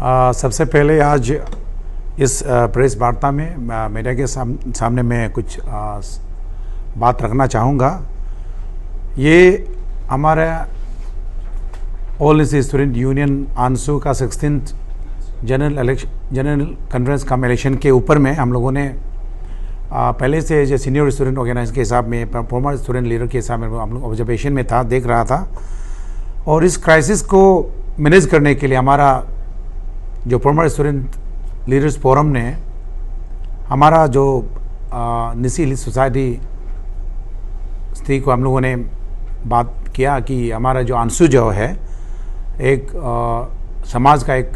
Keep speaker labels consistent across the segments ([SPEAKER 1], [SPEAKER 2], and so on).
[SPEAKER 1] सबसे पहले आज इस प्रेस वार्ता में मीडिया के सामने मैं कुछ बात रखना चाहूँगा। ये हमारा ऑल इंडिया स्टूडेंट यूनियन आंसू का 16th जनरल कॉन्फ्रेंस कम इलेक्शन के ऊपर में हम लोगों ने पहले से जो सीनियर स्टूडेंट ऑर्गेनाइजेशन के हिसाब में, फॉर्मर स्टूडेंट लीडर के हिसाब में हम लोग ऑब्जर्वेशन में था, देख रहा था। और इस क्राइसिस को मैनेज करने के लिए हमारा जो फॉर्मर स्टूडेंट लीडर्स फोरम ने हमारा जो निसी हिल सोसाइटी स्थिति को हम लोगों ने बात किया कि हमारा जो आंसू जो है एक समाज का एक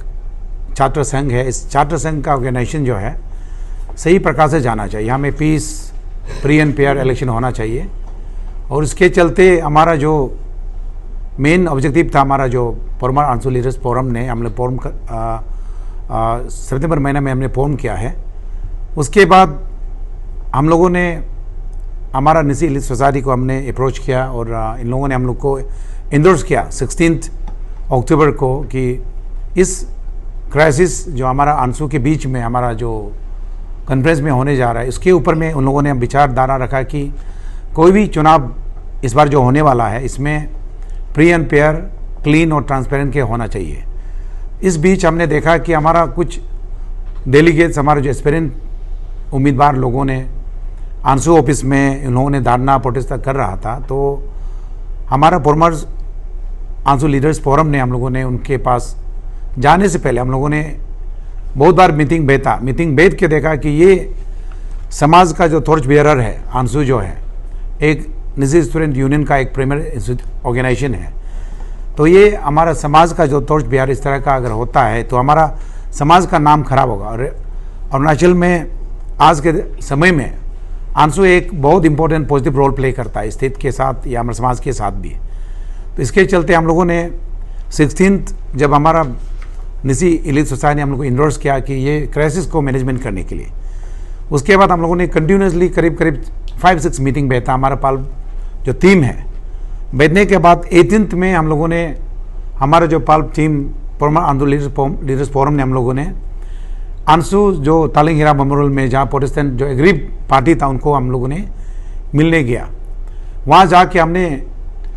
[SPEAKER 1] छात्र संघ है। इस छात्र संघ का ऑर्गेनाइजेशन जो है सही प्रकार से जाना चाहिए। यहाँ में peace, free and fair election होना चाहिए। और इसके चलते हमारा जो मेन ऑब्जेक्टिव था, हमारा जो फॉर्मर आंसू लीडर्स फोरम ने हमने फॉर्म सितंबर महीने में हमने फॉर्म किया है। उसके बाद हम लोगों ने हमारा निसी हिल सोसाइटी को हमने अप्रोच किया और इन लोगों ने हम लोग को इंडोर्स किया 16 अक्टूबर को कि इस क्राइसिस जो हमारा आंसू के बीच में हमारा जो कॉन्फ्रेंस में होने जा रहा है, इसके ऊपर में उन लोगों ने विचारधारा रखा कि कोई भी चुनाव इस बार जो होने वाला है इसमें फ्री एंड फेयर, क्लीन और ट्रांसपेरेंट के होना चाहिए। इस बीच हमने देखा कि हमारा कुछ डेलीगेट्स, हमारे जो एस्पिरेंट उम्मीदवार लोगों ने आंसू ऑफिस में उन लोगों ने धरना प्रोटेस्ट कर रहा था। तो हमारा फॉर्मर्स आंसू लीडर्स फोरम ने हम लोगों ने उनके पास जाने से पहले हम लोगों ने बहुत बार मीटिंग बैठ के देखा कि ये समाज का जो टॉर्च बेयरर है, आंसू जो है एक निजी स्टूडेंट यूनियन का एक प्राइमरी ऑर्गेनाइजेशन है। तो ये हमारा समाज का जो टॉर्च बेयर इस तरह का अगर होता है तो हमारा समाज का नाम खराब होगा। और अरुणाचल में आज के समय में आंसू एक बहुत इंपॉर्टेंट पॉजिटिव रोल प्ले करता है स्थिति के साथ या हमारे समाज के साथ भी। तो इसके चलते हम लोगों ने 16th जब हमारा निसी हिल सोसाइटी ने हम लोग को इंडोर्स किया कि ये क्राइसिस को मैनेजमेंट करने के लिए, उसके बाद हम लोगों ने कंटिन्यूसली करीब 5-6 मीटिंग बैठा। हमारा पाल जो टीम है बैठने के बाद 18th में हम लोगों ने हमारा जो पाल टीम फॉर्मर आंसू लीडर्स फोरम ने हम लोगों ने आंसू जो तालिंग हिरा मेमोरियल में जहाँ प्रोटेस्टेंट जो एग्रीव पार्टी था उनको हम लोगों ने मिलने गया। वहाँ जाके हमने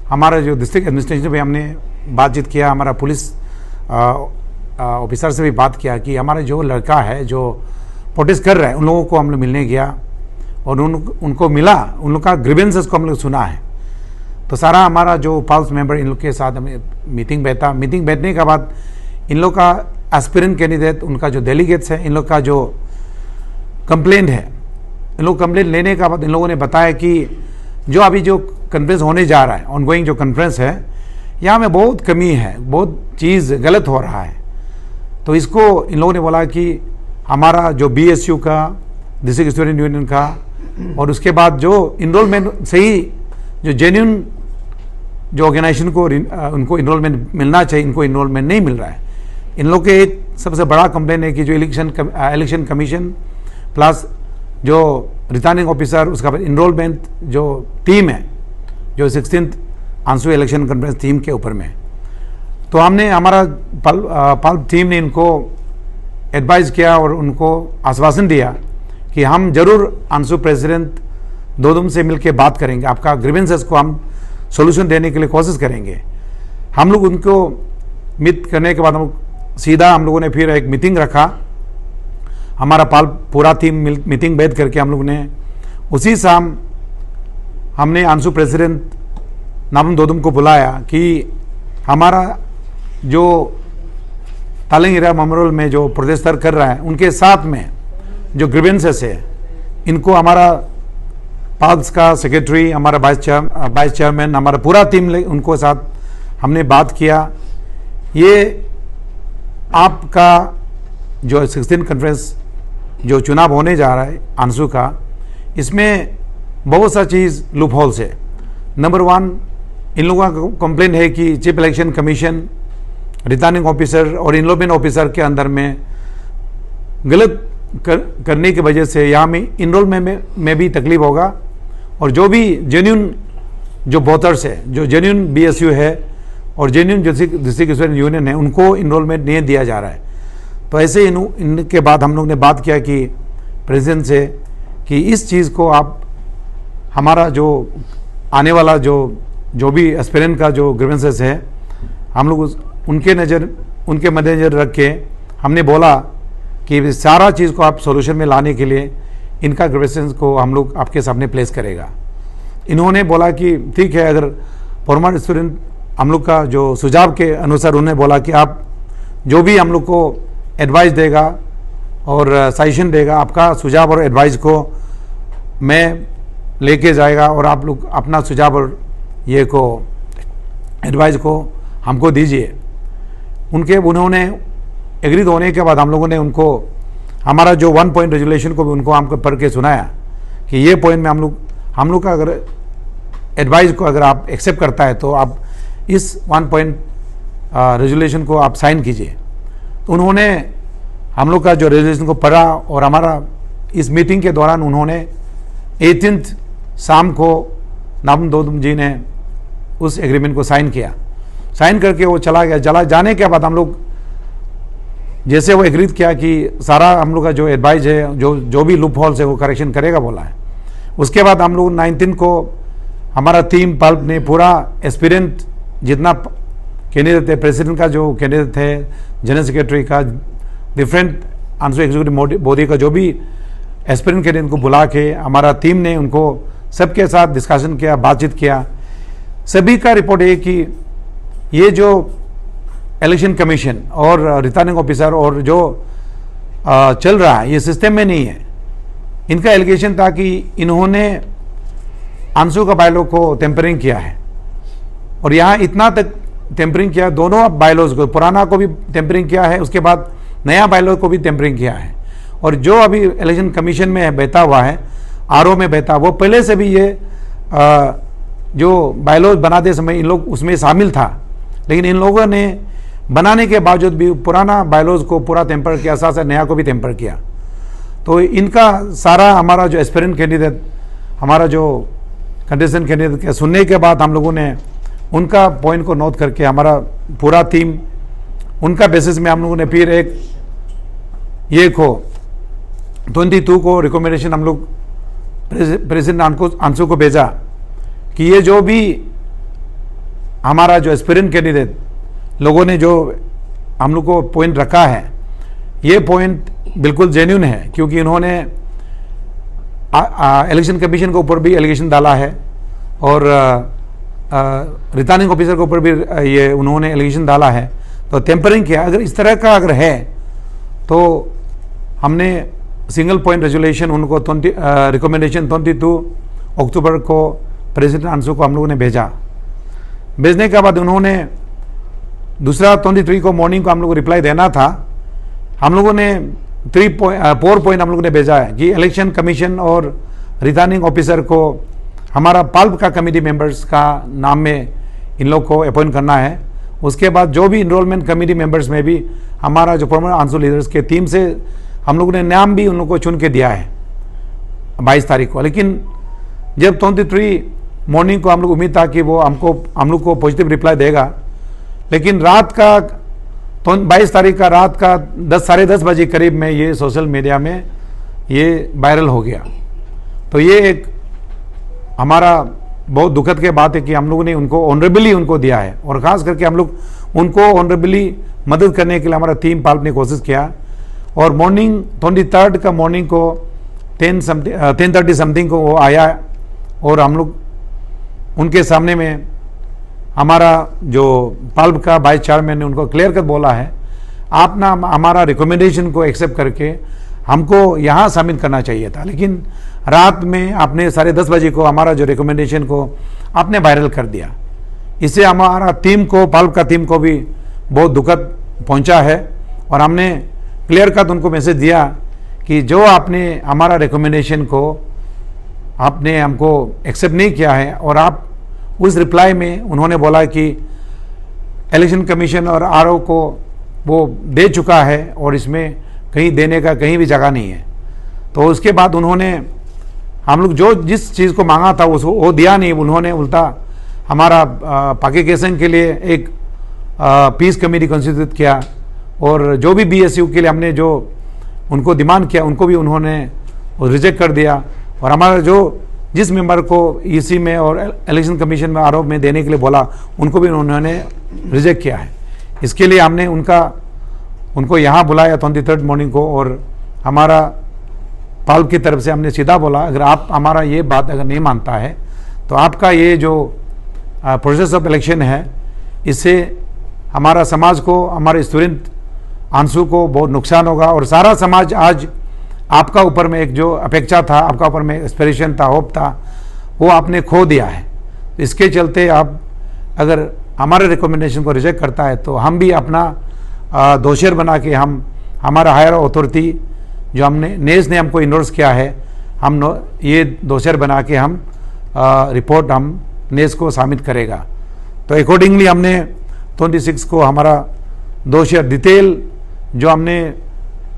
[SPEAKER 1] हमारा जो डिस्ट्रिक्ट एडमिनिस्ट्रेशन पे हमने बातचीत किया, हमारा पुलिस ऑफिसर से भी बात किया कि हमारा जो लड़का है जो प्रोटेस्ट कर रहा है उन लोगों को हम लोग मिलने गया और उनको मिला, उन लोग का ग्रीवेंसेस को हम लोग सुना है। तो सारा हमारा जो पाल्स मेंबर इन लोग के साथ हमें मीटिंग बैठने के बाद इन लोग का एस्पिरेंट कैंडिडेट, उनका जो डेलीगेट्स है, इन लोग का जो कंप्लेंट है, इन लोग कंप्लेंट लेने के बाद इन लोगों ने बताया कि जो अभी जो कॉन्फ्रेंस होने जा रहा है, ऑनगोइंग जो कॉन्फ्रेंस है, यहाँ में बहुत कमी है, बहुत चीज़ गलत हो रहा है। तो इसको इन लोगों ने बोला कि हमारा जो BSU का, डिस्ट्रिक्ट स्टूडेंट यूनियन का, और उसके बाद जो इनरोलमेंट सही जो जेन्युइन जो ऑर्गेनाइजेशन को उनको इनरोलमेंट मिलना चाहिए, इनको इनरोलमेंट नहीं मिल रहा है। इन लोग के एक सबसे बड़ा कंप्लेन है कि जो इलेक्शन कमीशन प्लस जो रिटर्निंग ऑफिसर, उसका बाद इनरोलमेंट जो टीम है जो 16th आंसू इलेक्शन कॉन्फ्रेंस टीम के ऊपर में। तो हमने हमारा पाल टीम ने इनको एडवाइस किया और उनको आश्वासन दिया कि हम जरूर आंसू प्रेसिडेंट दोदुम से मिलकर बात करेंगे, आपका ग्रीवेंसेस को हम सॉल्यूशन देने के लिए कोशिश करेंगे। हम लोग उनको मीट करने के बाद हम लोगों ने फिर एक मीटिंग रखा। हमारा पाल पूरा टीम मीटिंग बैठ करके हम लोग ने उसी शाम हमने आंसू प्रेसिडेंट नाबम दोदुम को बुलाया कि हमारा जो तालिंग हिरा मेमोरियल में जो प्रोटेस्टर कर रहा है उनके साथ में जो ग्रीवेंसेस है, इनको हमारा पाल्स का सेक्रेटरी, हमारा वाइस चेयरमैन, हमारा पूरा टीम उनको साथ हमने बात किया। ये आपका जो 16 कॉन्फ्रेंस जो चुनाव होने जा रहा है आंसू का, इसमें बहुत सा चीज़ लूप होल्स है। नंबर 1, इन लोगों का कंप्लेंट है कि chief election commission, returning officer और इनरोलमेंट ऑफिसर के अंदर में गलत करने की वजह से यहाँ में इनरोलमेंट में भी तकलीफ होगा। और जो भी जेन्युइन जो वोटर्स है, जो जेन्युइन BSU है और जेन्युइन डिस्ट्रिक्ट स्टूडेंट यूनियन है, उनको इनरोलमेंट नहीं दिया जा रहा है। तो ऐसे इनके बाद हम लोग ने बात किया कि प्रेसिडेंट से कि इस चीज़ को आप हमारा जो आने वाला जो भी एस्पिरेंट का जो ग्रीवेंसेस है हम लोग उनके मद्देनजर रख के हमने बोला कि सारा चीज़ को आप सॉल्यूशन में लाने के लिए इनका ग्रीवेंसेस को हम लोग आपके सामने प्लेस करेगा। इन्होंने बोला कि ठीक है, अगर फॉर्मर एस्पिरेंट हम लोग का जो सुझाव के अनुसार उन्होंने बोला कि आप जो भी हम लोग को एडवाइस देगा और सजेशन देगा, आपका सुझाव और एडवाइस को मैं लेके जाएगा और आप लोग अपना सुझाव और ये को एडवाइस को हमको दीजिए। उन्होंने एग्री होने के बाद हम लोगों ने उनको हमारा जो 1 पॉइंट रेजोल्यूशन को भी उनको हमको पढ़ के सुनाया कि ये पॉइंट में हम लोग का अगर एडवाइस को अगर आप एक्सेप्ट करता है तो आप इस 1 पॉइंट रेजोल्यूशन को आप साइन कीजिए। तो उन्होंने हम लोग का जो रेजोल्यूशन को पढ़ा और हमारा इस मीटिंग के दौरान उन्होंने 18 शाम को नाम दोदम जी ने उस एग्रीमेंट को साइन किया। साइन करके वो चला गया। जाने के बाद हम लोग जैसे वो एग्रीड किया कि सारा हम लोग का जो एडवाइस है जो भी लूप होल्स है वो करेक्शन करेगा बोला है। उसके बाद हम लोग 19 को हमारा टीम पल्प ने पूरा एस्पिरेंट जितना कैंडिडेट थे, प्रेसिडेंट का जो कैंडिडेट थे, जनरल सेक्रेटरी का, डिफरेंट आंसर एग्जीक्यूटिव बॉडी का जो भी एस्पिरेंट कैंडिडेट को बुला के हमारा टीम ने उनको सबके साथ डिस्कशन किया, बातचीत किया। सभी का रिपोर्ट है कि ये जो इलेक्शन कमीशन और रिटर्निंग ऑफिसर और जो चल रहा है ये सिस्टम में नहीं है। इनका एलिगेशन था कि इन्होंने आंसू का बायलॉ को टेम्परिंग किया है और यहाँ इतना तक टेम्परिंग किया, दोनों बायलॉज को, पुराना को भी टेम्परिंग किया है, उसके बाद नया बायलॉ को भी टेम्परिंग किया है। और जो अभी इलेक्शन कमीशन में बहता हुआ है, आरओ में बहता, वो पहले से भी ये जो बायलॉज बनाते समय इन लोग उसमें शामिल था, लेकिन इन लोगों ने बनाने के बावजूद भी पुराना बायलॉज को पूरा टेम्पर किया, साथ साथ नया को भी टेम्पर किया। तो इनका सारा हमारा जो एस्पिरेंट कैंडिडेट, हमारा जो कंटेस्टेंट कैंडिडेट के सुनने के बाद हम लोगों ने उनका पॉइंट को नोट करके हमारा पूरा टीम उनका बेसिस में हम लोगों ने फिर एक ये को 22 को रिकमेंडेशन हम लोग प्रेसिडेंट आंसू को भेजा कि ये जो भी हमारा जो एस्पिरेंट कैंडिडेट लोगों ने जो हम लोग को पॉइंट रखा है, ये पॉइंट बिल्कुल जेन्युइन है, क्योंकि इन्होंने इलेक्शन कमीशन के ऊपर भी एलिगेशन डाला है और रिटर्निंग ऑफिसर के ऊपर भी ये उन्होंने एलिगेशन डाला है, तो टेम्परिंग किया। अगर इस तरह का अगर है तो हमने सिंगल पॉइंट रेजोल्यूशन उनको रिकमेंडेशन 22 अक्टूबर को प्रेसिडेंट आंसू को हम लोगों ने भेजने के बाद उन्होंने दूसरा 23 को मॉर्निंग को हम लोग को रिप्लाई देना था। हम लोगों ने 4 पॉइंट हम लोगों ने भेजा है कि इलेक्शन कमीशन और रिटर्निंग ऑफिसर को हमारा पल्प का कमेटी मेंबर्स का नाम में इन लोग को अपॉइंट करना है। उसके बाद जो भी इनरोलमेंट कमेटी मेंबर्स में भी हमारा जो फॉर्मर आंसू लीडर्स के टीम से हम लोगों ने नाम भी उन लोग को चुन के दिया है 22 तारीख को। लेकिन जब 23 मॉर्निंग को हम लोग उम्मीद था कि वो हम लोग को पॉजिटिव रिप्लाई देगा, लेकिन रात का 22 तारीख का रात का 10 साढ़े 10 बजे करीब में ये सोशल मीडिया में ये वायरल हो गया। तो ये एक हमारा बहुत दुखद के बात है कि हम लोगों ने उनको ऑनरेबली उनको दिया है और ख़ास करके हम लोग उनको ऑनरेबली मदद करने के लिए हमारा टीम पाल्प ने कोशिश किया। और मॉर्निंग 23 का मॉर्निंग को 10:30 समथिंग को वो आया और हम लोग उनके सामने में हमारा जो पल्प का वाइस चेयरमैन ने उनको क्लियर कर बोला है, आप ना हमारा रिकमेंडेशन को एक्सेप्ट करके हमको यहाँ शामिल करना चाहिए था, लेकिन रात में आपने 10:30 बजे को हमारा जो रिकमेंडेशन को आपने वायरल कर दिया। इससे हमारा टीम को, पल्प का टीम को भी बहुत दुखद पहुँचा है और हमने क्लियर कट उनको मैसेज दिया कि जो आपने हमारा रिकमेंडेशन को आपने हमको एक्सेप्ट नहीं किया है और आप उस रिप्लाई में उन्होंने बोला कि इलेक्शन कमीशन और आरओ को वो दे चुका है और इसमें कहीं देने का कहीं भी जगह नहीं है। तो उसके बाद उन्होंने हम लोग जो जिस चीज़ को मांगा था वो दिया नहीं, उन्होंने उल्टा हमारा पाकिस्तान के लिए एक पीस कमेटी कॉन्स्टिट्यूट किया और जो भी BSU के लिए हमने जो उनको डिमांड किया उनको भी उन्होंने रिजेक्ट कर दिया। और हमारा जो जिस मेंबर को EC में और इलेक्शन कमीशन में आरोप में देने के लिए बोला उनको भी उन्होंने रिजेक्ट किया है। इसके लिए हमने उनको यहाँ बुलाया 23 मॉर्निंग को, और हमारा पाल्प की तरफ से हमने सीधा बोला अगर आप हमारा ये बात अगर नहीं मानता है तो आपका ये जो प्रोसेस ऑफ इलेक्शन है इससे हमारा समाज को, हमारे स्टूडेंट अंशु को बहुत नुकसान होगा, और सारा समाज आज आपका ऊपर में एक जो अपेक्षा था, आपका ऊपर में एस्पिरेशन था, होप था, वो आपने खो दिया है। इसके चलते आप अगर हमारे रिकमेंडेशन को रिजेक्ट करता है तो हम भी अपना दोषर बना के हम हमारा हायर अथॉरिटी जो हमने नेस ने हमको इंडोर्स किया है, हम ये दोषर बना के हम रिपोर्ट हम नेस को सबमिट करेगा। तो अकॉर्डिंगली हमने 26 को हमारा दोषर डिटेल जो हमने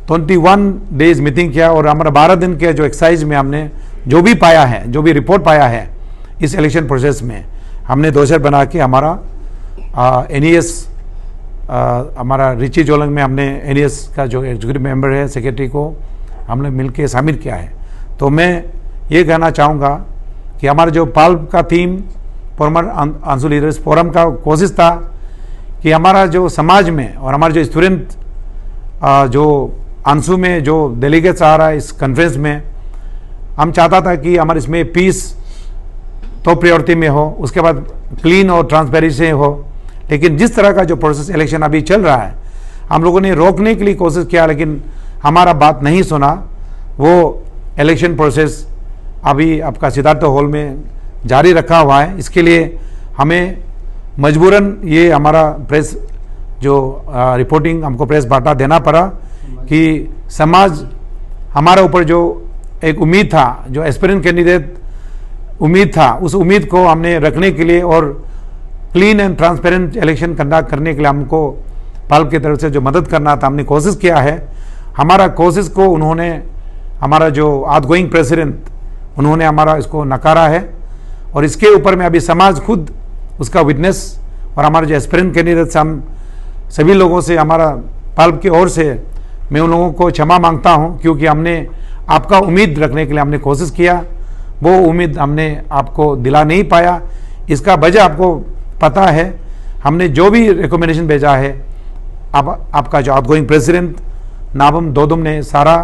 [SPEAKER 1] 21 डेज मीटिंग किया और हमारा 12 दिन के जो एक्सरसाइज में हमने जो भी पाया है, जो भी रिपोर्ट पाया है इस इलेक्शन प्रोसेस में, हमने दोषर बना के हमारा NES हमारा रिची जोलंग में हमने NES का जो एग्जीक्यूटिव मेंबर है, सेक्रेटरी को हमने मिलके शामिल किया है। तो मैं ये कहना चाहूँगा कि हमारा जो पाल्प का theme farmer Anshu leaders forum का कोशिश था कि हमारा जो समाज में और हमारे जो स्टूडेंट जो अंशु में जो डेलीगेट्स आ रहा है इस कॉन्फ्रेंस में, हम चाहता था कि हमारे इसमें पीस तो प्रायोरिटी में हो, उसके बाद क्लीन और ट्रांसपेरेंसी हो। लेकिन जिस तरह का जो प्रोसेस इलेक्शन अभी चल रहा है, हम लोगों ने रोकने के लिए कोशिश किया लेकिन हमारा बात नहीं सुना। वो इलेक्शन प्रोसेस अभी आपका सिद्धार्थ हॉल में जारी रखा हुआ है। इसके लिए हमें मजबूरन ये हमारा प्रेस जो रिपोर्टिंग हमको प्रेस बाटा देना पड़ा कि समाज हमारे ऊपर जो एक उम्मीद था, जो एस्पिरेंट कैंडिडेट उम्मीद था, उस उम्मीद को हमने रखने के लिए और clean and transparent election conduct करने के लिए हमको पाल्प की तरफ से जो मदद करना था हमने कोशिश किया है। हमारा कोशिश को उन्होंने, हमारा जो आउटगोइंग प्रेसिडेंट, उन्होंने हमारा इसको नकारा है। और इसके ऊपर में अभी समाज खुद उसका विटनेस, और हमारे जो एस्पिरेंट कैंडिडेट्स, हम सभी लोगों से, हमारा पाल्प की ओर से मैं उन लोगों को क्षमा मांगता हूं, क्योंकि हमने आपका उम्मीद रखने के लिए हमने कोशिश किया, वो उम्मीद हमने आपको दिला नहीं पाया। इसका वजह आपको पता है, हमने जो भी रिकमेंडेशन भेजा है, आपका जो आउटगोइंग प्रेसिडेंट नाबम दोदुम ने सारा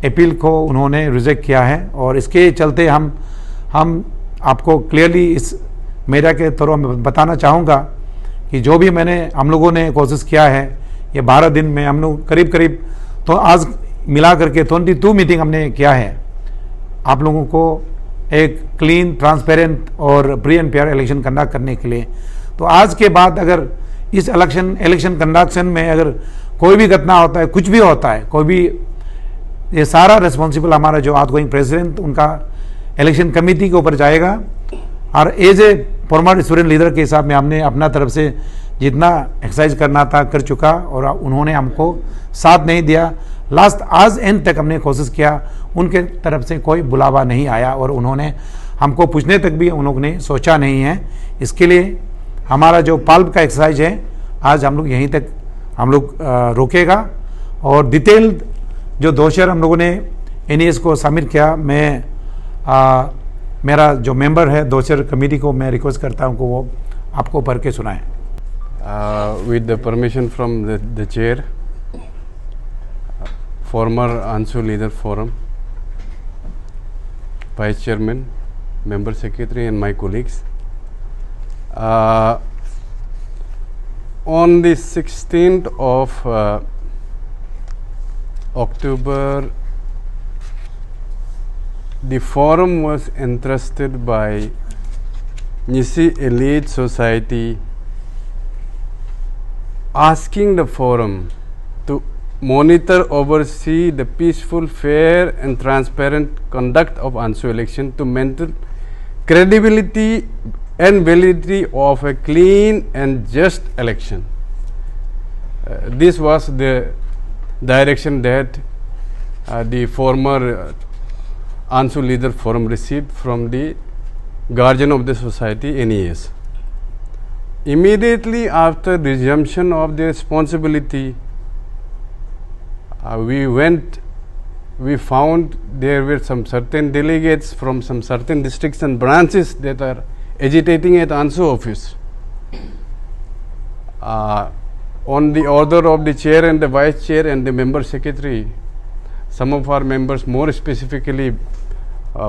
[SPEAKER 1] अपील को उन्होंने रिजेक्ट किया है। और इसके चलते हम आपको क्लियरली इस मीडिया के थ्रू में बताना चाहूँगा कि जो भी हम लोगों ने कोशिश किया है, ये 12 दिन में हम लोग करीब तो आज मिला करके 22 मीटिंग हमने किया है आप लोगों को एक क्लीन, ट्रांसपेरेंट और free and fair election conduct करने के लिए। तो आज के बाद अगर इस इलेक्शन कंडक्शन में अगर कोई भी घटना होता है, कुछ भी होता है, कोई भी, ये सारा रिस्पॉन्सिबल हमारा जो आउटगोइंग प्रेसिडेंट, उनका इलेक्शन कमेटी के ऊपर जाएगा। और as a former student leader के हिसाब में हमने अपना तरफ से जितना एक्सरसाइज करना था कर चुका, और उन्होंने हमको साथ नहीं दिया। लास्ट आज एंड तक हमने कोशिश किया, उनके तरफ से कोई बुलावा नहीं आया और उन्होंने हमको पूछने तक भी उन लोगों ने सोचा नहीं है। इसके लिए हमारा जो पाल्प का एक्सरसाइज है आज हम लोग यहीं तक हम लोग रोकेगा। और डिटेल्ड जो दोषर हम लोगों ने NES को सबमिट किया, मैं मेरा जो मेंबर है दोषर कमेटी को मैं रिक्वेस्ट करता हूं कि वो आपको पढ़ के सुनाएं।
[SPEAKER 2] With the permission from the chair, former Anshu Leader Forum, Vice Chairman, Member Secretary and my colleagues, on the 16th of October, the forum was entrusted by Nisi Elite Society, asking the forum to monitor, oversee the peaceful, fair and transparent conduct of Anshu election to maintain credibility and validity of a clean and just election. This was the direction that the former Anshu Leader Forum received from the guardian of the society, NES. Immediately after resumption of the responsibility, we found there were some certain delegates from some certain districts and branches that are agitating at ANSU office. On the order of the chair and the vice chair and the member secretary, some of our members, more specifically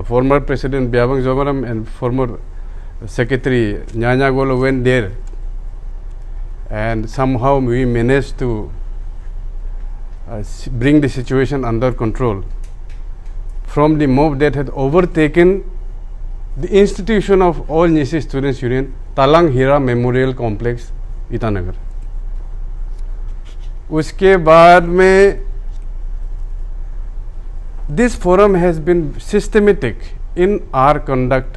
[SPEAKER 2] former President Byabang Zomaram and former Secretary Nyanya Golo, went there, and somehow we managed to bring the situation under control from the mob that had overtaken the institution of All Nyisi Students Union, Talang Hira Memorial Complex, Itanagar. उसके बाद में this forum has been systematic in our conduct,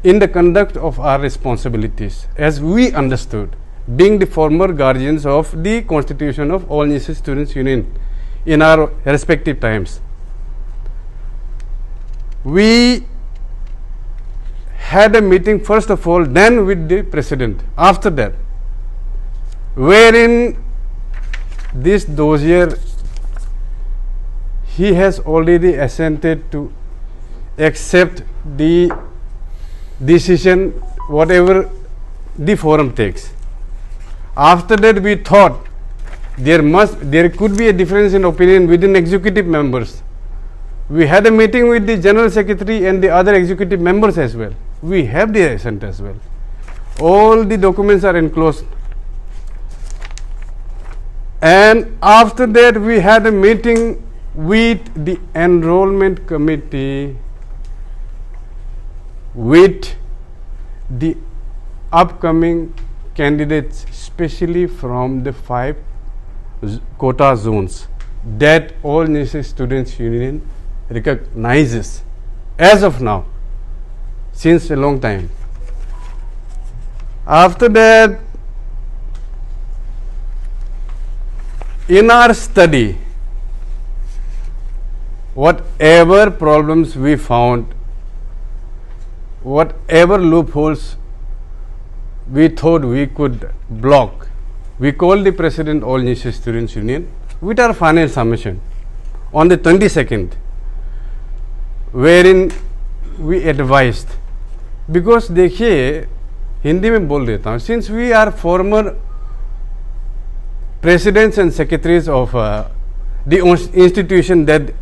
[SPEAKER 2] in the conduct of our responsibilities, as we understood, being the former guardians of the constitution of All Nyisi Students Union in our respective times. We had a meeting first of all, then with the president, after that, wherein this dossier he has already assented to accept the decision whatever the forum takes. After that, we thought there could be a difference in opinion within executive members. We had a meeting with the general secretary and the other executive members as well. We have the assent as well. All the documents are enclosed. And after that, we had a meeting with the enrollment committee, with the upcoming candidates, especially from the 5 quota zones that All Nyisi Students Union recognizes as of now, since a long time. After that, in our study, whatever problems we found, whatever loopholes we thought we could block, we called the President All Nyisi Students Union with our final summation on the 22nd, wherein we advised, because देखिए हिंदी में बोल देता हूँ, since we are former presidents and secretaries of the institution that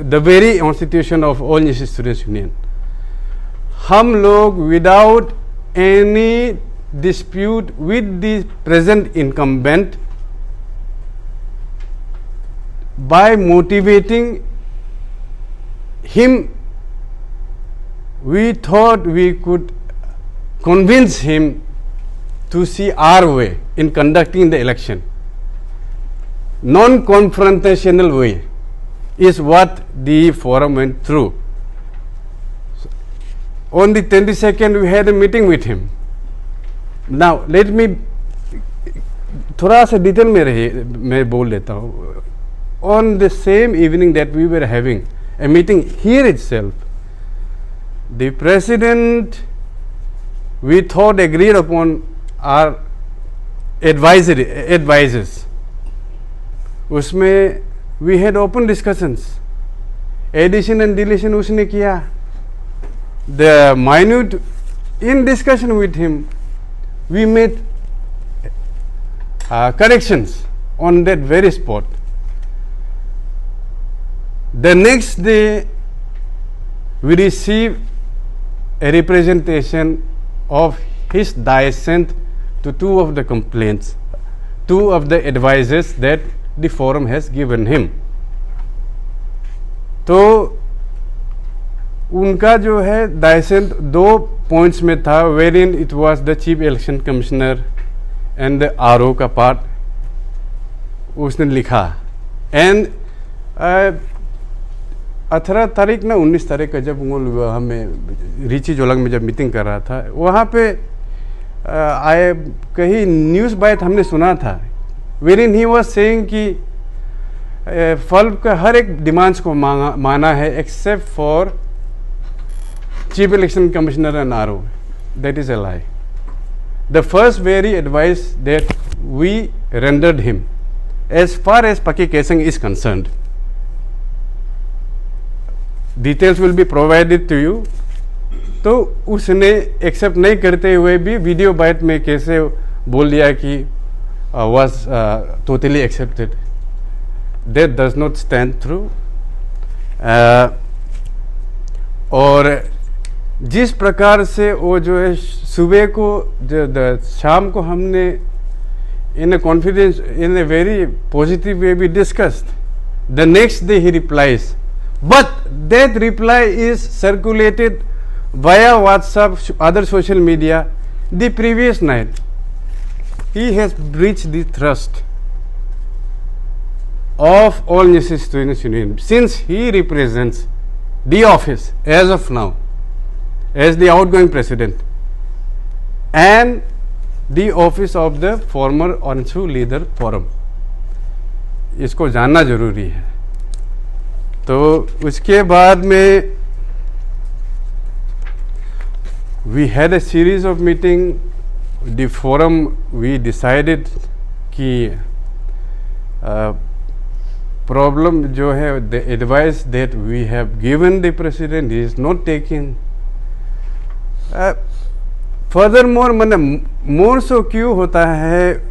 [SPEAKER 2] the very institution of All Nyisi Students Union, हम लोग without any dispute with the present incumbent, by motivating him, we thought we could convince him to see our way in conducting the election. Non-confrontational way is what the forum went through. So, on the 22nd, we had a meeting with him. Now, let me थोड़ा सा detail में रहिए, मैं बोल लेता हूँ. On the same evening that we were having a meeting here itself, the president, we thought, agreed upon our advices. उसमें we had open discussions. Addition and deletion उसने किया. The minute in discussion with him, we made corrections on that very spot. The next day, we received a representation of his dissent to 2 of the complaints, 2 of the advices that the forum has given him. तो उनका जो है dissent 2 points में था, wherein it was the chief election commissioner and the RO का part उसने लिखा. And 18 तारीख ना 19 तारीख का जब वो हमें रिची जोलंग में जब मीटिंग कर रहा था, वहाँ पे आए कहीं न्यूज़ बाइट हमने सुना था, wherein he was saying कि फल्ब का हर एक डिमांड्स को माना है except for chief election commissioner and RO. That is a lie. The first very advice that we rendered him as far as Paki Kesang is concerned, details will be provided to you. तो उसने accept नहीं करते हुए भी video bite में कैसे बोल दिया कि was totally accepted. That does not stand true. और जिस प्रकार से वो जो है सुबह को शाम को हमने in a confidence, in a very positive way we discussed. The next day he replies, but that reply is circulated via WhatsApp, other social media the previous night. He has breached the trust of all NISI Students Union, since he represents the office as of now as the outgoing president and the office of the former ANSU leader forum. इसको जानना जरूरी है. तो उसके बाद में we had a series of meeting. The forum we decided कि problem जो है, the advice that we have given the president is not taken. Furthermore, मैंने more so क्यों होता है,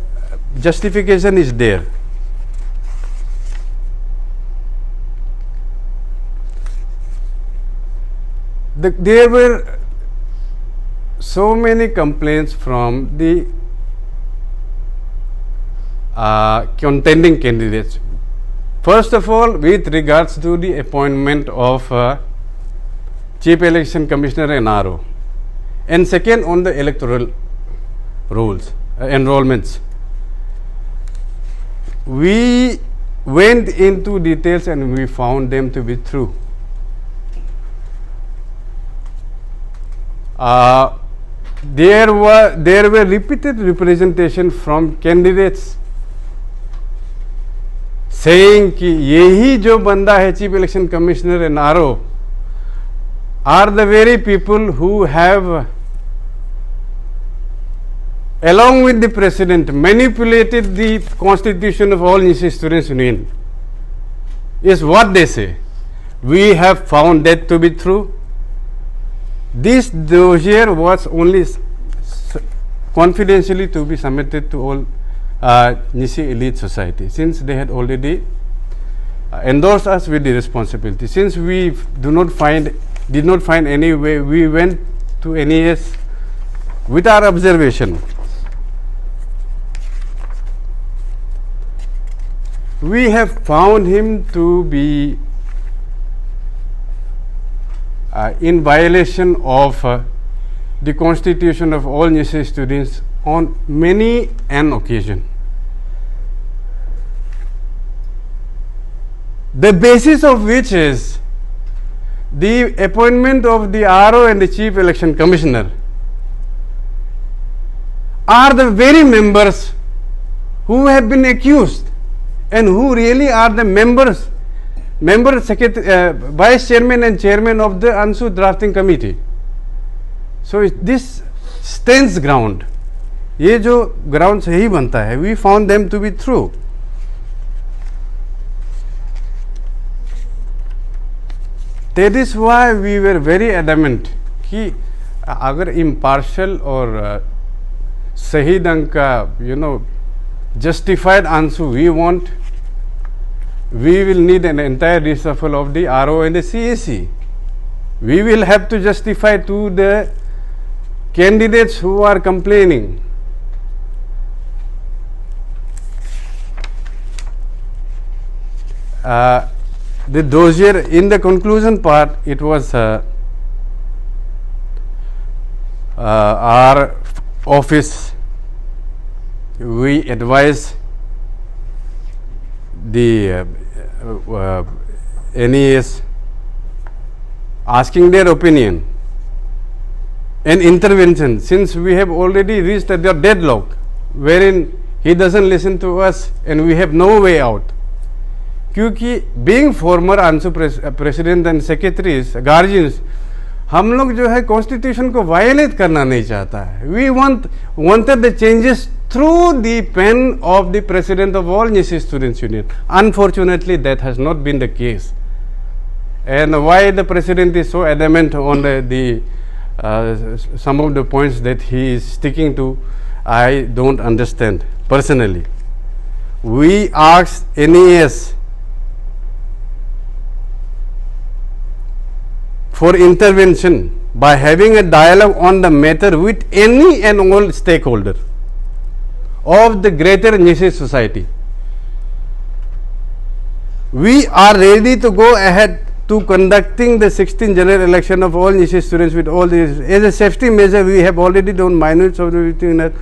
[SPEAKER 2] justification is there. There were so many complaints from the contending candidates. First of all, with regards to the appointment of Chief Election Commissioner and RO, and second on the electoral rules, enrollments. We went into details and we found them to be true. There were repeated representation from candidates saying कि यही जो बंदा है Chief Election Commissioner and RO are the very people who have, along with the president, manipulated the constitution of all NISI Students Union, is what they say. We have found that to be true. This dossier was only confidentially to be submitted to all NISI elite society, since they had already endorsed us with the responsibility. Since we did not find any way, we went to NES with our observation. We have found him to be in violation of the constitution of all NISI students on many an occasion. The basis of which is the appointment of the RO and the Chief Election Commissioner are the very members who have been accused and who really are the vice chairman and chairman of the ANSU drafting committee. So this stands ground. ये जो ground सही बनता है, we found them to be true. That is why we were very adamant कि अगर impartial और सही ढंग का justified ANSU we want, we will need an entire reshuffle of the RO and the CAC. We will have to justify to the candidates who are complaining. The dossier, in the conclusion part, it was our office, we advise the NES asking their opinion and intervention, since we have already reached a deadlock wherein he doesn't listen to us and we have no way out. क्योंकि being former ANSU president and secretaries, guardians, हम लोग जो है constitution को violet करना नहीं चाहता है. We wanted the changes through the pen of the president of all Nishi Students Union. Unfortunately, that has not been the case. And why the president is so adamant on some of the points that he is sticking to, I don't understand personally. We asked NES for intervention by having a dialogue on the matter with any and all stakeholder of the greater Nishi society. We are ready to go ahead to conducting the 16th general election of all Nishi students with all these. As a safety measure, we have already done minutes of the meeting.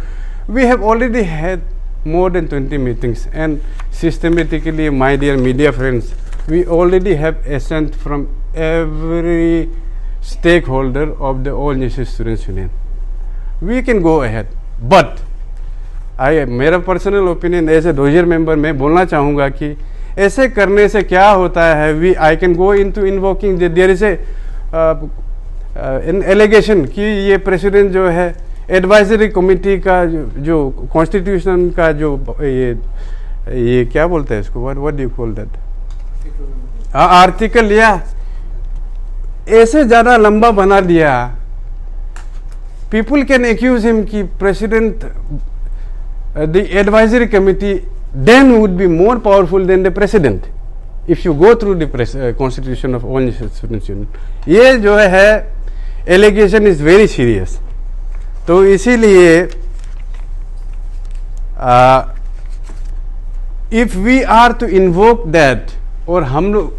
[SPEAKER 2] We have already had more than 20 meetings, and systematically, my dear media friends, we already have assent from every stakeholder of the all Nishi Students Union. We can go ahead, but मेरा personal opinion as a dozer member मैं बोलना चाहूँगा कि ऐसे करने से क्या होता है, I can go into invoking there is an allegation कि ये प्रेसिडेंट जो है एडवाइजरी कमेटी का जो कॉन्स्टिट्यूशन का जो ये क्या बोलते हैं इसको, what do you call that, article या ऐसे ज़्यादा लंबा बना दिया. पीपल कैन एक्यूज हिम कि president the advisory committee then would be more powerful than the president if you go through the constitution of all students union. ये जो है allegation is very serious. तो इसीलिए if we are to invoke that, और हम लोग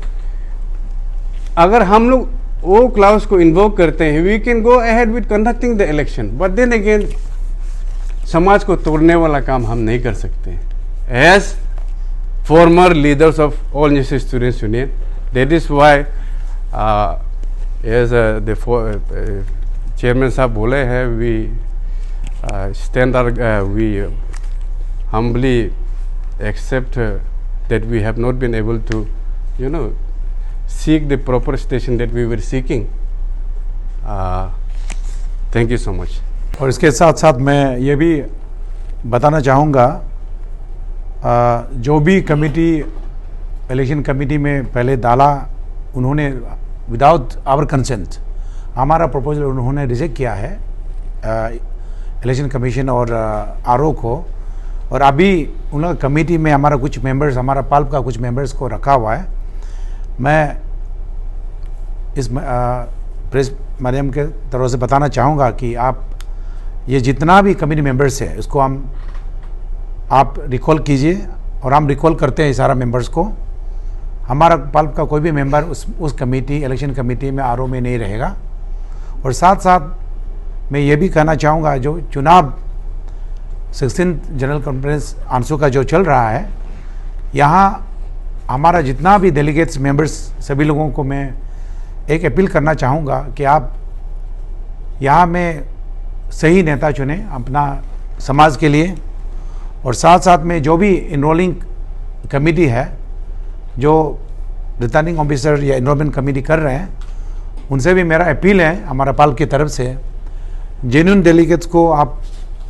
[SPEAKER 2] अगर हम लोग वो क्लाउस को इन्वोक करते हैं, we can go ahead with conducting the election, but then again समाज को तोड़ने वाला काम हम नहीं कर सकते. As former leaders of all Nishi students union, that is why as the chairman साहब बोले हैं, we stand we humbly accept that we have not been able to seek the proper station that we were seeking. Thank you so much.
[SPEAKER 1] और इसके साथ साथ मैं ये भी बताना चाहूँगा, जो भी कमेटी इलेक्शन कमेटी में पहले डाला, उन्होंने विदाउट आवर कंसेंट हमारा प्रपोजल उन्होंने रिजेक्ट किया है इलेक्शन कमीशन और आरओ को. और अभी उन लोग कमेटी में हमारा कुछ मेंबर्स, हमारा पाल्प का कुछ मेंबर्स को रखा हुआ है. मैं इस प्रेस माध्यम के तरफ से बताना चाहूँगा कि आप ये जितना भी कमेटी मेंबर्स है उसको आप रिकॉल कीजिए, और हम रिकॉल करते हैं सारा मेंबर्स को. हमारा पाल्प का कोई भी मेंबर उस कमेटी इलेक्शन कमेटी में आरओ में नहीं रहेगा. और साथ साथ मैं ये भी कहना चाहूँगा, जो चुनाव 16th जनरल कॉन्फ्रेंस आंसू का जो चल रहा है, यहाँ हमारा जितना भी डेलीगेट्स मेंबर्स सभी लोगों को मैं एक अपील करना चाहूँगा कि आप यहाँ में सही नेता चुने अपना समाज के लिए. और साथ साथ में जो भी इनरोलिंग कमेटी है, जो रिटर्निंग ऑफिसर या इनरोलमेंट कमेटी कर रहे हैं, उनसे भी मेरा अपील है हमारा पाल्प की तरफ से, जेन्युइन डेलीगेट्स को आप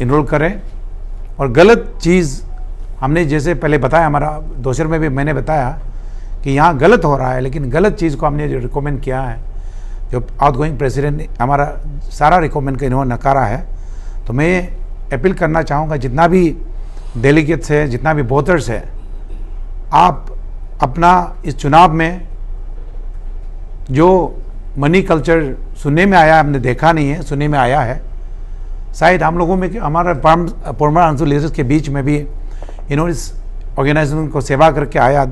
[SPEAKER 1] इनरोल करें. और गलत चीज़ हमने जैसे पहले बताया, हमारा दोसर में भी मैंने बताया कि यहाँ गलत हो रहा है, लेकिन गलत चीज़ को हमने जो रिकमेंड किया है, जो आउटगोइंग प्रेसिडेंट हमारा सारा रिकमेंड का इन्होंने नकारा है. तो मैं अपील करना चाहूँगा, जितना भी डेलीगेट्स है, जितना भी वोटर्स है, आप अपना इस चुनाव में जो मनी कल्चर सुनने में आया, हमने देखा नहीं है, सुनने में आया है. शायद हम लोगों में हमारा फॉर्मर आंसू लीडर्स के बीच में भी इन्होंने इस ऑर्गेनाइजेशन को सेवा करके आया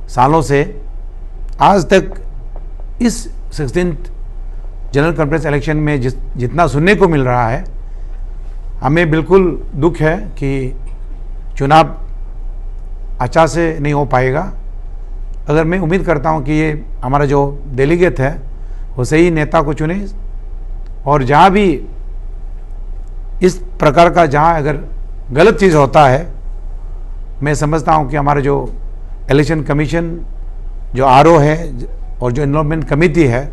[SPEAKER 1] सालों से. आज तक इस 16th जनरल कॉन्फ्रेंस इलेक्शन में जितना सुनने को मिल रहा है, हमें बिल्कुल दुख है कि चुनाव अच्छा से नहीं हो पाएगा. अगर मैं उम्मीद करता हूं कि ये हमारा जो डेलीगेट है वो सही नेता को चुने, और जहां भी इस प्रकार का जहां अगर गलत चीज़ होता है, मैं समझता हूं कि हमारा जो इलेक्शन कमीशन, जो आरओ है और जो इनरोलमेंट कमेटी है,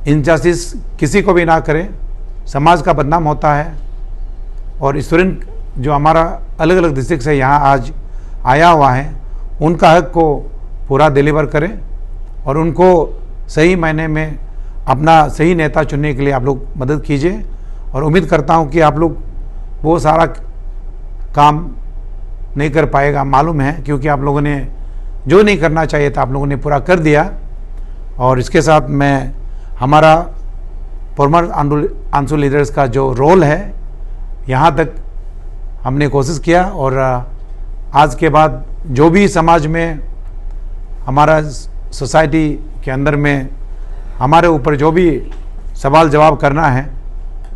[SPEAKER 1] इनजस्टिस किसी को भी ना करें. समाज का बदनाम होता है और स्टूडेंट जो हमारा अलग अलग डिस्ट्रिक्ट से यहाँ आज आया हुआ है उनका हक को पूरा डिलीवर करें और उनको सही मायने में अपना सही नेता चुनने के लिए आप लोग मदद कीजिए। और उम्मीद करता हूँ कि आप लोग वो सारा काम नहीं कर पाएगा, मालूम है, क्योंकि आप लोगों ने जो नहीं करना चाहिए था आप लोगों ने पूरा कर दिया। और इसके साथ मैं हमारा फॉर्मर आंसू लीडर्स का जो रोल है यहाँ तक हमने कोशिश किया और आज के बाद जो भी समाज में हमारा सोसाइटी के अंदर में हमारे ऊपर जो भी सवाल जवाब करना है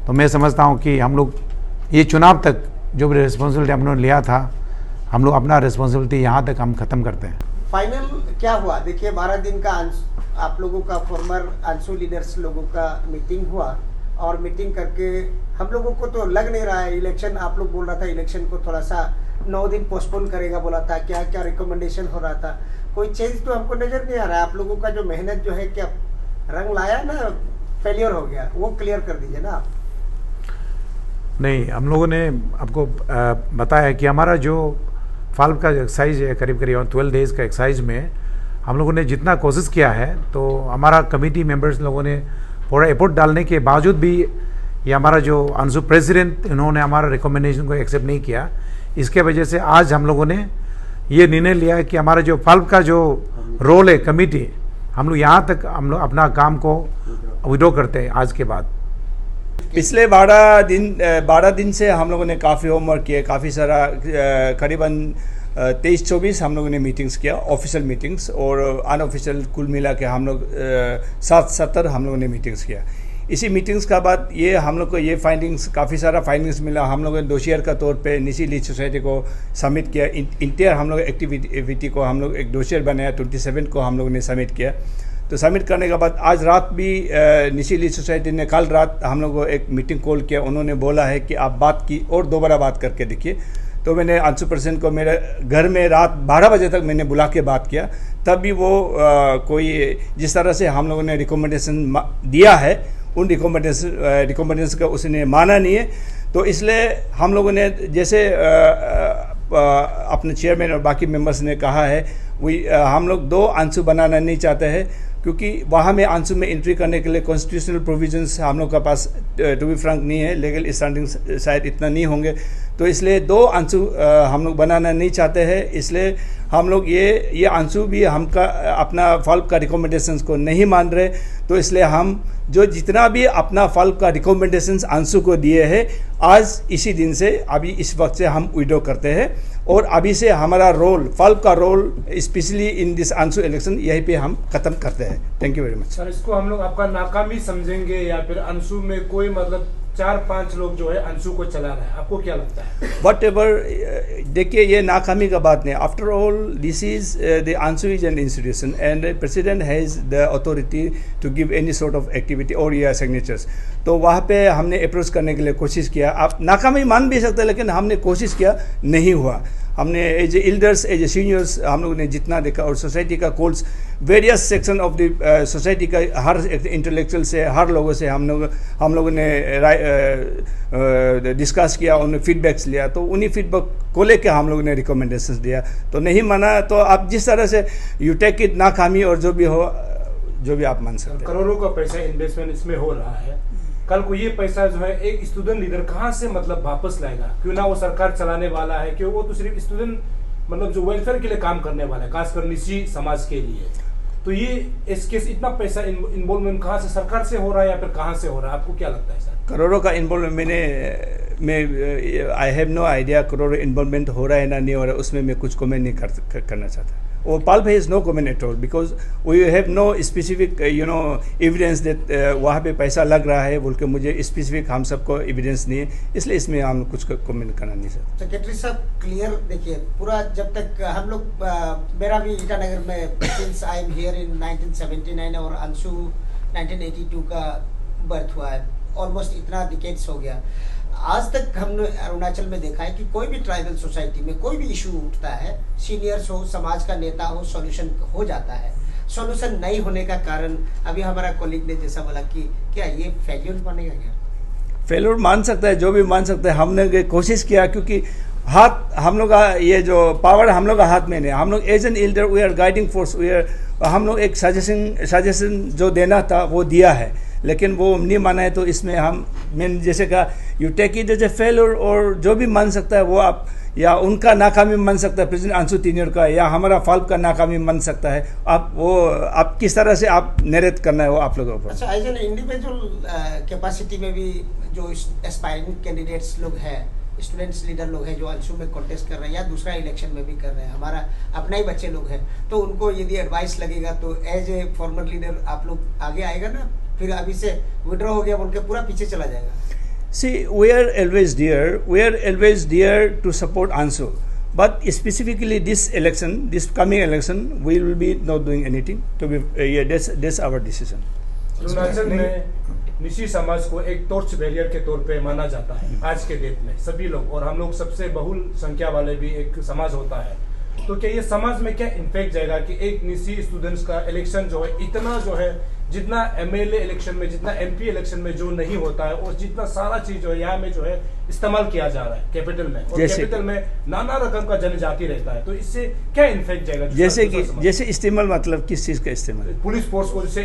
[SPEAKER 1] तो मैं समझता हूँ कि हम लोग ये चुनाव तक जो भी रिस्पॉन्सिबिलिटी हम लोगों ने लिया था हम लोग अपना रिस्पॉन्सिबिलिटी यहाँ तक हम ख़त्म करते हैं।
[SPEAKER 3] फाइनल क्या हुआ? देखिए 12 दिन का आप लोगों का फॉर्मर आंसू लीडर्स लोगों का मीटिंग हुआ और मीटिंग करके हम लोगों को तो लग नहीं रहा है इलेक्शन, आप लोग बोल रहा था इलेक्शन को थोड़ा सा 9 दिन पोस्टपोन करेगा बोला था, क्या क्या रिकमेंडेशन हो रहा था, कोई चेंज तो हमको नज़र नहीं आ रहा है। आप लोगों का जो मेहनत जो है क्या रंग लाया ना फेलियर हो गया, वो क्लियर कर दीजिए ना आप।
[SPEAKER 1] नहीं, हम लोगों ने आपको बताया कि हमारा जो फाल्व का एक्सरसाइज है करीब करीब 12 डेज का एक्सरसाइज में हम लोगों ने जितना कोशिश किया है तो हमारा कमेटी मेंबर्स लोगों ने पूरा एफर्ट डालने के बावजूद भी ये हमारा जो आंसू प्रेसिडेंट इन्होंने हमारा रिकमेंडेशन को एक्सेप्ट नहीं किया। इसके वजह से आज हम लोगों ने ये निर्णय लिया है कि हमारा जो फाल्व का जो रोल है कमेटी हम लोग यहाँ तक हम लोग अपना काम को विड्रॉ करते हैं आज के बाद।
[SPEAKER 4] पिछले 12 दिन से हम लोगों ने काफ़ी होमवर्क किया, काफ़ी सारा करीबन 23-24 हम लोगों ने मीटिंग्स किया, ऑफिशियल मीटिंग्स और अनऑफिशियल कुल मिला के हम लोग 70 हम लोगों ने मीटिंग्स किया। इसी मीटिंग्स का बाद ये हम लोग को ये फाइंडिंग्स काफ़ी सारा फाइंडिंग्स मिला। हम लोगों ने डोसियर का तौर पे निसी लीच सोसाइटी को सबमिट किया। इंटायर हम लोग एक्टिविटी को हम लोग एक डोसियर बनाया, 27 को हम लोगों ने सबमिट किया। तो सबमिट करने के बाद आज रात भी निसी लीच सोसाइटी ने कल रात हम लोग को एक मीटिंग कॉल किया। उन्होंने बोला है कि आप बात की और दोबारा बात करके देखिए। तो मैंने आंसू पर्सन को मेरे घर में रात 12 बजे तक मैंने बुला के बात किया, तब भी वो कोई जिस तरह से हम लोगों ने रिकमेंडेशन दिया है उन रिकमेंडेशन का उसने माना नहीं है। तो इसलिए हम लोगों ने जैसे अपने चेयरमैन और बाकी मेंबर्स ने कहा है हम लोग 2 आंसू बनाना नहीं चाहते हैं, क्योंकि वहाँ में आंसू में एंट्री करने के लिए कॉन्स्टिट्यूशनल प्रोविजंस हम लोग का पास टू बी फ्रैंक नहीं है, लीगल स्टैंडिंग शायद इतना नहीं होंगे। तो इसलिए 2 आंसू हम लोग बनाना नहीं चाहते हैं। इसलिए हम लोग ये आंसू भी हमका अपना फाल्व का रिकमेंडेशंस को नहीं मान रहे। तो इसलिए हम जो जितना भी अपना फाल्व का रिकमेंडेशंस आंसू को दिए हैं आज इसी दिन से अभी इस वक्त से हम विड्रॉ करते हैं और अभी से हमारा रोल फाल्व का रोल स्पेशली इन दिस आंसू इलेक्शन यहीं पे हम खत्म करते हैं। Thank you very much
[SPEAKER 5] sir. इसको हम लोग आपका नाकामी समझेंगे या फिर अंशु में कोई मतलब 4-5 लोग जो है अंशु को चला रहा है, आपको क्या लगता है?
[SPEAKER 4] वट एवर, देखिए ये नाकामी का बात नहीं। After all this is the आंसू is an institution and president has the authority to give any sort of activity और या सिग्नेचर्स। तो वहाँ पे हमने अप्रोच करने के लिए कोशिश किया। आप नाकामी मान भी सकते हैं, लेकिन हमने कोशिश किया, नहीं हुआ। हमने as a elders as a seniors हम लोगों ने जितना देखा और सोसाइटी का calls various section of the society का हर इंटेलेक्चुअल से हर लोगों से हम लोगों ने डिस्कस किया, उन्हें फीडबैक्स लिया। तो उन्हीं फीडबैक को लेकर हम लोगों ने रिकमेंडेशंस दिया। तो नहीं माना तो आप जिस तरह से यू टेक इट नाकामी और जो भी हो जो भी आप मान सकते हैं।
[SPEAKER 5] करोड़ों का पैसा इन्वेस्टमेंट इसमें हो रहा है, कल को ये पैसा जो है एक स्टूडेंट लीडर कहाँ से मतलब वापस लाएगा? क्यों ना वो सरकार चलाने वाला है, क्यों वो तो सिर्फ स्टूडेंट मतलब जो वेलफेयर के लिए काम करने वाला है, खासकर निजी समाज के लिए। तो ये इसके इतना पैसा इन्वॉल्वमेंट कहाँ से, सरकार से हो रहा है या फिर कहाँ से हो रहा है, आपको क्या लगता है सर?
[SPEAKER 4] करोड़ों का इन्वॉल्वमेंट मैं आई हैव नो आइडिया करोड़ों इन्वॉल्वमेंट हो रहा है ना नहीं हो रहा है, उसमें मैं कुछ कमेंट नहीं करना चाहता। और पाल्प has no comment at all because we have no specific evidence that वहाँ पे पैसा लग रहा है बोल के मुझे स्पेसिफिक हम सबको एविडेंस नहीं है, इसलिए इसमें हम कुछ कमेंट करना नहीं सकते।
[SPEAKER 3] सेक्रेटरी साहब क्लियर देखिए पूरा, जब तक हम लोग मेरा भी ईटानगर में since I am here in 1979 और अंशु 1982 का बर्थ हुआ है, ऑलमोस्ट इतना डिकेड्स हो गया। आज तक हमने अरुणाचल में देखा है कि कोई भी ट्राइबल सोसाइटी में कोई भी इशू उठता है, सीनियर्स हो, समाज का नेता हो, सॉल्यूशन हो जाता है। सॉल्यूशन नहीं होने का कारण अभी हमारा कॉलीग ने जैसा बोला कि क्या ये फेल्यूर बनेगा क्या?
[SPEAKER 4] फेलियर मान सकता है, जो भी मान सकता है। हमने कोशिश किया, क्योंकि हाथ हम लोग का, ये जो पावर हम लोग का हाथ में नहीं। हम लोग as an elder we are guiding force, हम लोग एक सजेशन जो देना था वो दिया है, लेकिन वो नहीं माना है। तो इसमें मैंने जैसे कहा, you take it as a failure, और जो भी मान सकता है वो आप, या उनका नाकामी मान सकता है प्रेसिडेंट अंशु तीनियर का, या हमारा फाल्प का नाकामी मान सकता है। आप किस तरह से आप नरेट करना है वो आप लोगों को।
[SPEAKER 3] अच्छा, एज एन इंडिविजुअल कैपेसिटी में भी जो एस्पायरिंग कैंडिडेट्स लोग हैं, स्टूडेंट्स लीडर लोग हैं जो अंशु में कॉन्टेस्ट कर रहे हैं या दूसरा इलेक्शन में भी कर रहे हैं, हमारा अपना ही बच्चे लोग हैं, तो उनको यदि एडवाइस लगेगा तो एज ए फॉर्मर लीडर आप लोग आगे आएगा ना? फिर अभी से विड्रॉ हो गया बोल के पूरा पीछे चला जाएगा?
[SPEAKER 4] See, we are always there to support Ansu, but specifically this coming election, we will be not doing anything. That's our decision.
[SPEAKER 5] Arunachal में निशी समाज को एक टॉर्च बैरियर के तौर पे माना जाता है आज के डेट में, सभी लोग, और हम लोग सबसे बहुल संख्या वाले भी एक समाज होता है। तो क्या ये समाज में क्या इम्पैक्ट जाएगा कि एक निशी स्टूडेंट्स का इलेक्शन जो है, इतना जो है, जितना एमएलए इलेक्शन में, जितना एमपी इलेक्शन में जो नहीं होता है, और जितना सारा चीज जो है यहाँ में जो है इस्तेमाल किया जा रहा है कैपिटल में, और कैपिटल में नाना रकम का जनजाति रहता है, तो इससे क्या इन्फेक्ट जाएगा?
[SPEAKER 4] जैसे इस्तेमाल मतलब किस चीज का इस्तेमाल?
[SPEAKER 5] पुलिस फोर्स को जैसे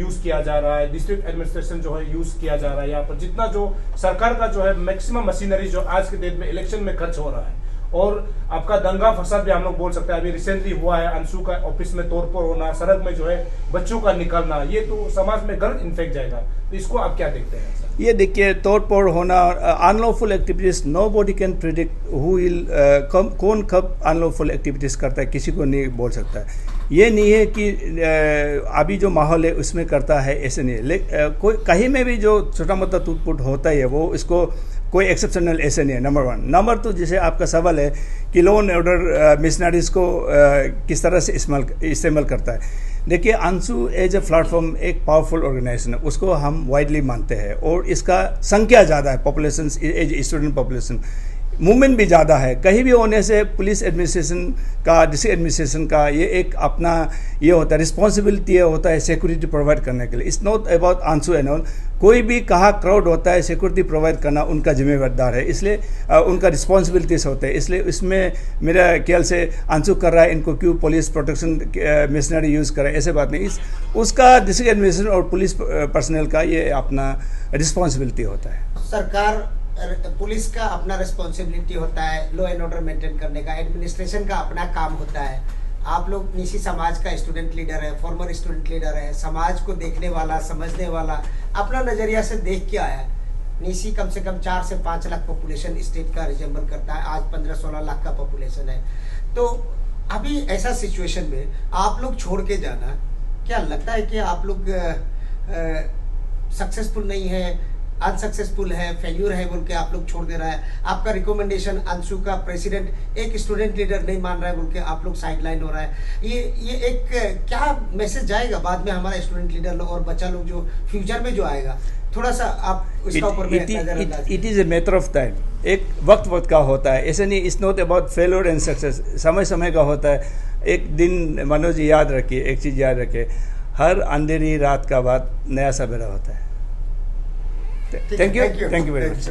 [SPEAKER 5] यूज किया जा रहा है, डिस्ट्रिक्ट एडमिनिस्ट्रेशन जो है यूज किया जा रहा है, यहाँ पर जितना जो सरकार का जो है मैक्सिमम मशीनरी जो आज के डेट में इलेक्शन में खर्च हो रहा है, और आपका दंगा फसाद भी हम लोग बोल सकते हैं, अभी रिसेंटली हुआ है, अंशु का ऑफिस में तोड़फोड़ होना, सड़क में जो है बच्चों का निकलना, ये तो समाज में गलत इन्फेक्ट जाएगा। तो इसको आप क्या देखते हैं सर?
[SPEAKER 4] ये देखिए, तोड़फोड़ होना, unlawful activities, nobody can predict who will, कौन कब अनलॉफुल एक्टिविटीज करता है, किसी को नहीं बोल सकता है। ये नहीं है कि अभी जो माहौल है उसमें करता है, ऐसे नहीं। कोई कहीं में भी जो छोटा मोटा टूट-फूट होता है वो इसको कोई एक्सेप्शनल ऐसे नहीं है। नंबर 1। नंबर 2, जैसे आपका सवाल है कि लॉ एंड ऑर्डर मिशनरीज को किस तरह से इस्तेमाल करता है। देखिए, अंशु एज ए प्लेटफॉर्म एक पावरफुल ऑर्गेनाइजेशन है, उसको हम वाइडली मानते हैं, और इसका संख्या ज़्यादा है, population as student population, movement भी ज़्यादा है। कहीं भी होने से पुलिस एडमिनिस्ट्रेशन का, डिस्ट्रिक्ट एडमिनिस्ट्रेशन का ये एक अपना ये होता है, रिस्पॉन्सिबिलिटी होता है सिक्योरिटी प्रोवाइड करने के लिए। It's not about Anshu and all. कोई भी कहाँ क्राउड होता है, सिक्योरिटी प्रोवाइड करना उनका जिम्मेदार है, इसलिए उनका रिस्पॉन्सिबिलिटीज होते हैं। इसलिए इसमें मेरा ख्याल से अंशु कर रहा है, इनको क्यों पुलिस प्रोटेक्शन मशीनरी यूज़ करे, ऐसे बात नहीं। उसका डिस्ट्रिक्ट एडमिनिस्ट्रेशन और पुलिस पर्सनल का ये अपना रिस्पॉन्सिबिलिटी होता है।
[SPEAKER 3] सरकार, पुलिस का अपना रिस्पॉन्सिबिलिटी होता है लॉ एंड ऑर्डर मेंटेन करने का, एडमिनिस्ट्रेशन का अपना काम होता है। आप लोग निशी समाज का स्टूडेंट लीडर है, फॉर्मर स्टूडेंट लीडर है, समाज को देखने वाला, समझने वाला, अपना नज़रिया से देख के आया। निशी कम से कम 4 से 5 लाख पॉपुलेशन स्टेट का रिजेंबल करता है, आज 15-16 लाख का पॉपुलेशन है। तो अभी ऐसा सिचुएशन में आप लोग छोड़ के जाना, क्या लगता है कि आप लोग सक्सेसफुल नहीं है, अनसक्सेसफुल है, फेल्यूर है बोल के आप लोग छोड़ दे रहा है? आपका रिकमेंडेशन अंशु का प्रेसिडेंट एक स्टूडेंट लीडर नहीं मान रहा है बोल के आप लोग साइडलाइन हो रहा है। ये एक क्या मैसेज जाएगा बाद में हमारा स्टूडेंट लीडर लोग और बच्चा लोग जो फ्यूचर में जो आएगा? थोड़ा सा आप इसका ऊपर में
[SPEAKER 4] it is a matter of time. एक वक्त का होता है, ऐसे नहीं। It's not about failure and success, समय का होता है। एक दिन मनोज जी याद रखिए, एक चीज़ याद रखिए, हर अंधेरी रात का बाद नया सवेरा होता है। Thank you very much.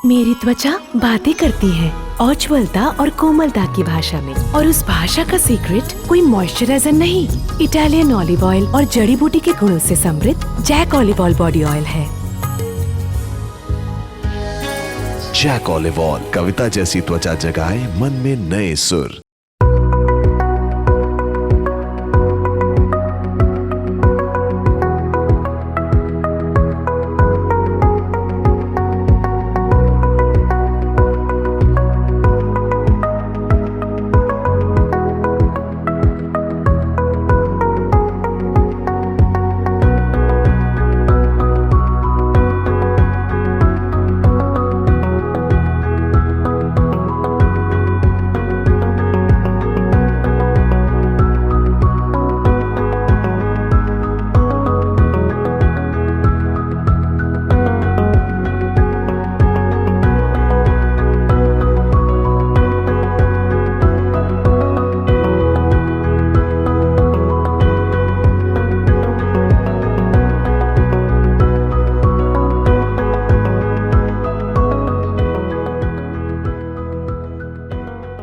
[SPEAKER 6] मेरी त्वचा बातें करती है उज्ज्वलता और कोमलता की भाषा में, और उस भाषा का सीक्रेट कोई मॉइस्चराइजर नहीं, इटालियन ऑलिव ऑयल और जड़ी बूटी के गुणों से समृद्ध Jack olive oil body oil है।
[SPEAKER 7] जैक ऑलिव ऑयल, कविता जैसी त्वचा जगाए मन में नए सुर।